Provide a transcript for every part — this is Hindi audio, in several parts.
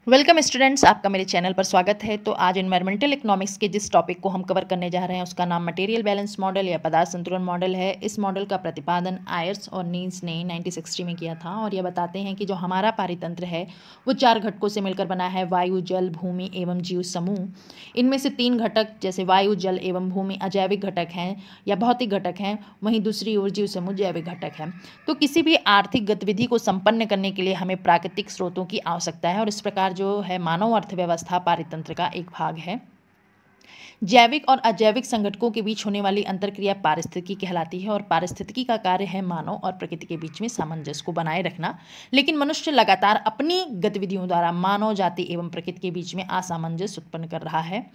वेलकम स्टूडेंट्स, आपका मेरे चैनल पर स्वागत है। तो आज एनवायरमेंटल इकोनॉमिक्स के जिस टॉपिक को हम कवर करने जा रहे हैं उसका नाम मटेरियल बैलेंस मॉडल या पदार्थ संतुलन मॉडल है। इस मॉडल का प्रतिपादन आयर्स और नील्स ने 1960 में किया था और यह बताते हैं कि जो हमारा पारितंत्र है वो 4 घटकों से मिलकर बना है: वायु, जल, भूमि एवं जीव समूह। इनमें से 3 घटक जैसे वायु, जल एवं भूमि अजैविक घटक हैं या भौतिक घटक हैं, वहीं दूसरी ओर जीव समूह जैविक घटक है। तो किसी भी आर्थिक गतिविधि को संपन्न करने के लिए हमें प्राकृतिक स्रोतों की आवश्यकता है और इस प्रकार जो है मानव अर्थव्यवस्था पारितंत्र का एक भाग है। जैविक और अजैविक संगठकों के बीच होने वाली अंतरक्रिया पारिस्थितिकी कहलाती है और पारिस्थितिकी का कार्य है मानव और प्रकृति के बीच में सामंजस्य को बनाए रखना। लेकिन मनुष्य लगातार अपनी गतिविधियों द्वारा मानव जाति एवं प्रकृति के बीच में असमंजस उत्पन्न कर रहा है।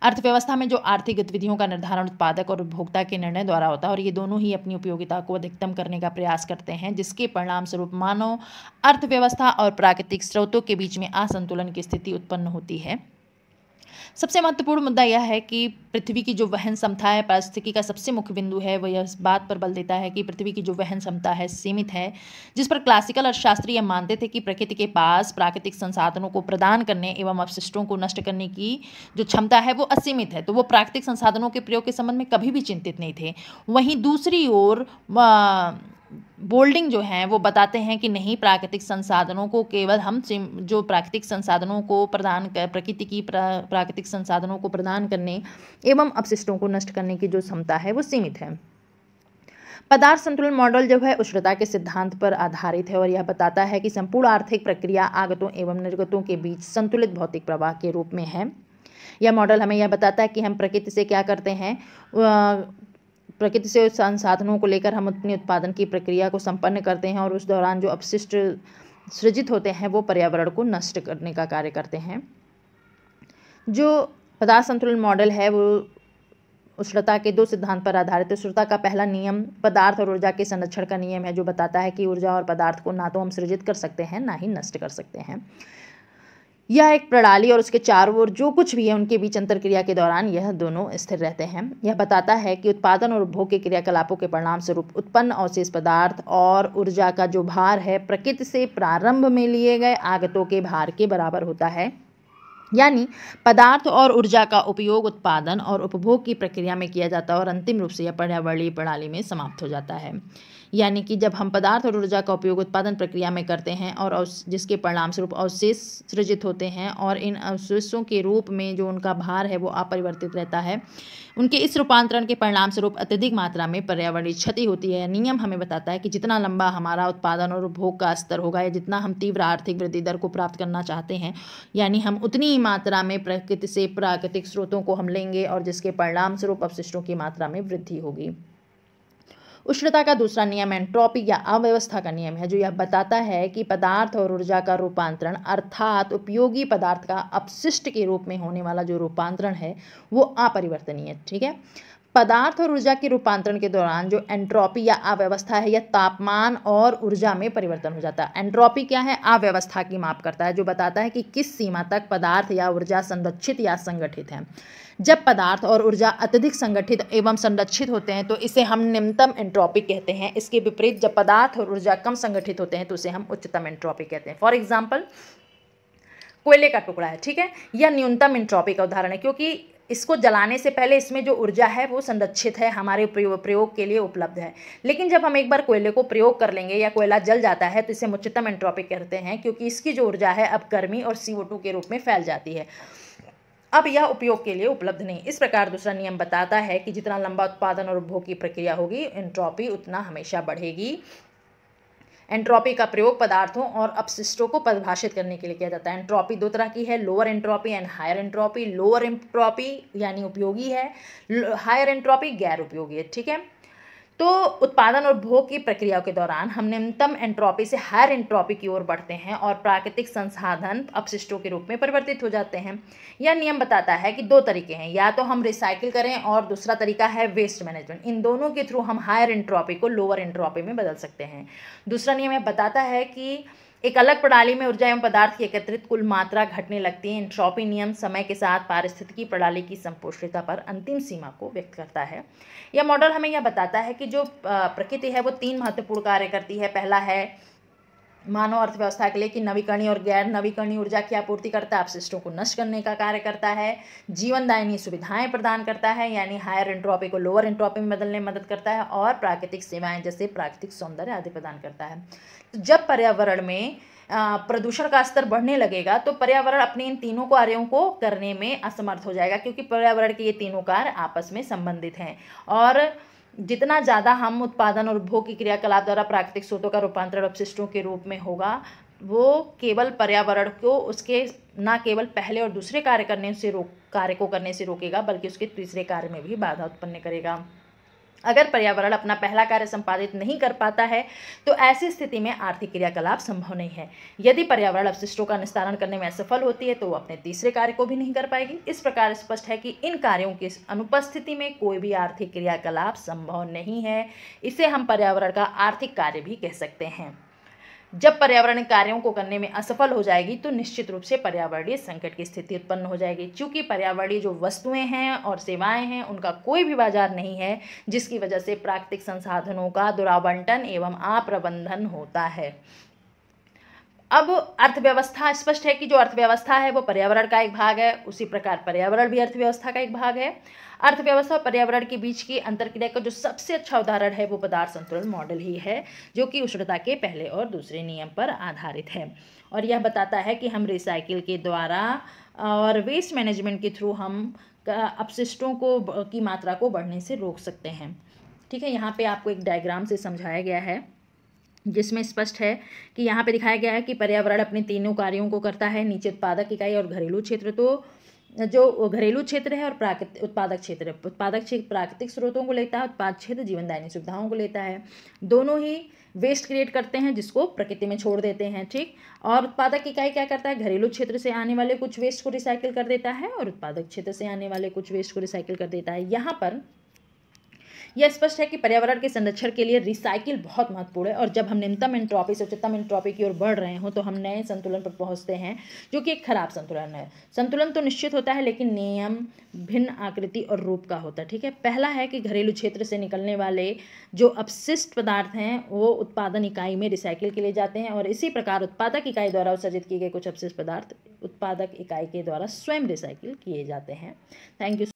अर्थव्यवस्था में जो आर्थिक गतिविधियों का निर्धारण उत्पादक और उपभोक्ता के निर्णय द्वारा होता है और ये दोनों ही अपनी उपयोगिता को अधिकतम करने का प्रयास करते हैं, जिसके परिणाम स्वरूप मानव अर्थव्यवस्था और प्राकृतिक स्रोतों के बीच में असंतुलन की स्थिति उत्पन्न होती है। सबसे महत्वपूर्ण मुद्दा यह है कि पृथ्वी की जो वहन क्षमता है, पारिस्थितिकी का सबसे मुख्य बिंदु है, वह इस बात पर बल देता है कि पृथ्वी की जो वहन क्षमता है सीमित है, जिस पर क्लासिकल अर्थशास्त्री यह मानते थे कि प्रकृति के पास प्राकृतिक संसाधनों को प्रदान करने एवं अवशिष्टों को नष्ट करने की जो क्षमता है वो असीमित है। तो वो प्राकृतिक संसाधनों के प्रयोग के संबंध में कभी भी चिंतित नहीं थे। वहीं दूसरी ओर बोल्डिंग जो हैं वो बताते हैं कि नहीं, प्राकृतिक संसाधनों को केवल हम जो प्राकृतिक संसाधनों को प्रदान कर प्रकृति की प्राकृतिक संसाधनों को प्रदान करने एवं अपशिष्टों को नष्ट करने की जो क्षमता है वो सीमित है। पदार्थ संतुलन मॉडल जो है उष्णता के सिद्धांत पर आधारित है और यह बताता है कि संपूर्ण आर्थिक प्रक्रिया आगतों एवं निर्गतों के बीच संतुलित भौतिक प्रवाह के रूप में है। यह मॉडल हमें यह बताता है कि हम प्रकृति से क्या करते हैं, प्रकृति से संसाधनों को लेकर हम अपनी उत्पादन की प्रक्रिया को संपन्न करते हैं और उस दौरान जो अपशिष्ट सृजित होते हैं वो पर्यावरण को नष्ट करने का कार्य करते हैं। जो पदार्थ संतुलन मॉडल है वो उष्णता के 2 सिद्धांत पर आधारित है। उष्णता का पहला नियम पदार्थ और ऊर्जा के संरक्षण का नियम है, जो बताता है कि ऊर्जा और पदार्थ को ना तो हम सृजित कर सकते हैं ना ही नष्ट कर सकते हैं। यह एक प्रणाली और उसके चारों ओर जो कुछ भी है उनके बीच अंतरक्रिया के दौरान यह दोनों स्थिर रहते हैं। यह बताता है कि उत्पादन और उपभोग के क्रियाकलापों के परिणाम स्वरूप उत्पन्न अवशेष पदार्थ और ऊर्जा का जो भार है प्रकृति से प्रारंभ में लिए गए आगतों के भार के बराबर होता है। यानी पदार्थ और ऊर्जा का उपयोग उत्पादन और उपभोग की प्रक्रिया में किया जाता है और अंतिम रूप से यह पर्यावरणीय प्रणाली में समाप्त हो जाता है। यानी कि जब हम पदार्थ और ऊर्जा का उपयोग उत्पादन प्रक्रिया में करते हैं और जिसके परिणाम स्वरूप अवशेष सृजित होते हैं और इन अवशेषों के रूप में जो उनका भार है वो अपरिवर्तित रहता है, उनके इस रूपांतरण के परिणाम स्वरूप अत्यधिक मात्रा में पर्यावरणीय क्षति होती है। नियम हमें बताता है कि जितना लंबा हमारा उत्पादन और उपभोग का स्तर होगा या जितना हम तीव्र आर्थिक वृद्धि दर को प्राप्त करना चाहते हैं, यानी हम उतनी ही मात्रा में प्रकृति से प्राकृतिक स्रोतों को हम लेंगे और जिसके परिणाम स्वरूप अपशिष्टों की मात्रा में वृद्धि होगी। उष्णता का दूसरा नियम एंट्रोपी या अव्यवस्था का नियम है, जो यह बताता है कि पदार्थ और ऊर्जा का रूपांतरण अर्थात उपयोगी पदार्थ का अपशिष्ट के रूप में होने वाला जो रूपांतरण है वो अपरिवर्तनीय है। ठीक है, पदार्थ और ऊर्जा के रूपांतरण के दौरान जो एंट्रोपी या अव्यवस्था है, यह तापमान और ऊर्जा में परिवर्तन हो जाता है। एंट्रोपी क्या है? अव्यवस्था की माप करता है, जो बताता है कि किस सीमा तक पदार्थ या ऊर्जा संरक्षित या संगठित है। जब पदार्थ और ऊर्जा अत्यधिक संगठित एवं संरक्षित होते हैं तो इसे हम निम्नतम एंट्रोपी कहते हैं। इसके विपरीत जब पदार्थ और ऊर्जा कम संगठित होते हैं तो उसे हम उच्चतम एंट्रोपी कहते हैं। फॉर एग्जाम्पल, कोयले का टुकड़ा है, ठीक है, यह न्यूनतम एंट्रोपी का उदाहरण है क्योंकि इसको जलाने से पहले इसमें जो ऊर्जा है वो संरक्षित है, हमारे प्रयोग के लिए उपलब्ध है। लेकिन जब हम एक बार कोयले को प्रयोग कर लेंगे या कोयला जल जाता है तो इसे हम उच्चतम एंट्रोपी कहते हैं, क्योंकि इसकी जो ऊर्जा है अब गर्मी और CO2 के रूप में फैल जाती है, अब यह उपयोग के लिए उपलब्ध नहीं। इस प्रकार दूसरा नियम बताता है कि जितना लंबा उत्पादन और उपभोग की प्रक्रिया होगी एंट्रोपी उतना हमेशा बढ़ेगी। एंट्रोपी का प्रयोग पदार्थों और अपशिष्टों को परिभाषित करने के लिए किया जाता है। एंट्रोपी 2 तरह की है, lower entropy and higher entropy. Lower entropy यानी उपयोगी है, हायर एंट्रोपी गैर उपयोगी है। ठीक है, तो उत्पादन और उपभोग की प्रक्रियाओं के दौरान हम निम्नतम एंट्रोपी से हायर एंट्रोपी की ओर बढ़ते हैं और प्राकृतिक संसाधन अपशिष्टों के रूप में परिवर्तित हो जाते हैं। यह नियम बताता है कि 2 तरीके हैं, या तो हम रिसाइकिल करें और दूसरा तरीका है वेस्ट मैनेजमेंट। इन दोनों के थ्रू हम हायर एंट्रोपी को लोअर एंट्रोपी में बदल सकते हैं। दूसरा नियम यह बताता है कि एक अलग प्रणाली में ऊर्जा एवं पदार्थ की एकत्रित कुल मात्रा घटने लगती है। एंट्रोपी नियम समय के साथ पारिस्थितिकी प्रणाली की संपोषणीयता पर अंतिम सीमा को व्यक्त करता है। यह मॉडल हमें यह बताता है कि जो प्रकृति है वो 3 महत्वपूर्ण कार्य करती है। पहला है मानव अर्थव्यवस्था के लिए कि नवीकरणीय और गैर नवीकरणीय ऊर्जा की आपूर्ति करता है, अपशिष्टों को नष्ट करने का कार्य करता है, जीवनदायिनी सुविधाएं प्रदान करता है यानी हायर एंट्रोपी को लोअर एंट्रोपी में बदलने में मदद करता है, और प्राकृतिक सेवाएं जैसे प्राकृतिक सौंदर्य आदि प्रदान करता है। तो जब पर्यावरण में प्रदूषण का स्तर बढ़ने लगेगा तो पर्यावरण अपने इन तीनों कार्यों को करने में असमर्थ हो जाएगा, क्योंकि पर्यावरण के ये तीनों कार्य आपस में संबंधित हैं। और जितना ज़्यादा हम उत्पादन और उपभोग की क्रियाकलाप द्वारा प्राकृतिक स्रोतों का रूपांतरण अपशिष्टों के रूप में होगा, वो केवल पर्यावरण को उसके न केवल पहले और दूसरे कार्य को करने से रोकेगा, बल्कि उसके तीसरे कार्य में भी बाधा उत्पन्न करेगा। अगर पर्यावरण अपना पहला कार्य संपादित नहीं कर पाता है तो ऐसी स्थिति में आर्थिक क्रियाकलाप संभव नहीं है। यदि पर्यावरण अपशिष्टों का निस्तारण करने में असफल होती है तो वो अपने तीसरे कार्य को भी नहीं कर पाएगी। इस प्रकार स्पष्ट है कि इन कार्यों की अनुपस्थिति में कोई भी आर्थिक क्रियाकलाप संभव नहीं है। इसे हम पर्यावरण का आर्थिक कार्य भी कह सकते हैं। जब पर्यावरण कार्यों को करने में असफल हो जाएगी तो निश्चित रूप से पर्यावरणीय संकट की स्थिति उत्पन्न हो जाएगी। चूंकि पर्यावरणीय जो वस्तुएं हैं और सेवाएं हैं उनका कोई भी बाजार नहीं है, जिसकी वजह से प्राकृतिक संसाधनों का दुरावंटन एवं अप्रबंधन होता है। अब अर्थव्यवस्था स्पष्ट है कि जो अर्थव्यवस्था है वो पर्यावरण का एक भाग है, उसी प्रकार पर्यावरण भी अर्थव्यवस्था का एक भाग है। अर्थव्यवस्था और पर्यावरण के बीच की अंतरक्रिया का जो सबसे अच्छा उदाहरण है वो पदार्थ संतुलन मॉडल ही है, जो कि उष्णता के पहले और दूसरे नियम पर आधारित है। और यह बताता है कि हम रिसाइकिल के द्वारा और वेस्ट मैनेजमेंट के थ्रू हम अपशिष्टों की मात्रा को बढ़ने से रोक सकते हैं। ठीक है, यहाँ पे आपको एक डायग्राम से समझाया गया है जिसमें स्पष्ट है कि यहाँ पे दिखाया गया है कि पर्यावरण अपने तीनों कार्यों को करता है। नीचे उत्पादक इकाई और घरेलू क्षेत्र, तो जो घरेलू क्षेत्र है और प्राकृतिक उत्पादक क्षेत्र है। उत्पादक क्षेत्र प्राकृतिक स्रोतों को लेता है, उत्पाद क्षेत्र जीवनदायिनी सुविधाओं को लेता है। दोनों ही वेस्ट क्रिएट करते हैं जिसको प्रकृति में छोड़ देते हैं। ठीक, और उत्पादक इकाई क्या करता है, घरेलू क्षेत्र से आने वाले कुछ वेस्ट को रिसाइकिल कर देता है और उत्पादक क्षेत्र से आने वाले कुछ वेस्ट को रिसाइकिल कर देता है। यहाँ पर यह स्पष्ट है कि पर्यावरण के संरक्षण के लिए रिसाइकिल बहुत महत्वपूर्ण है। और जब हम निम्नतम एंट्रोपी से उच्चतम एंट्रोपी की ओर बढ़ रहे हो तो हम नए संतुलन पर पहुंचते हैं, जो कि एक खराब संतुलन है। संतुलन तो निश्चित होता है लेकिन नियम भिन्न आकृति और रूप का होता है। ठीक है, पहला है कि घरेलू क्षेत्र से निकलने वाले जो अपशिष्ट पदार्थ हैं वो उत्पादन इकाई में रिसाइकिल के लिए जाते हैं, और इसी प्रकार उत्पादक इकाई द्वारा उत्सर्जित किए गए कुछ अपशिष्ट पदार्थ उत्पादक इकाई के द्वारा स्वयं रिसाइकिल किए जाते हैं। Thank you.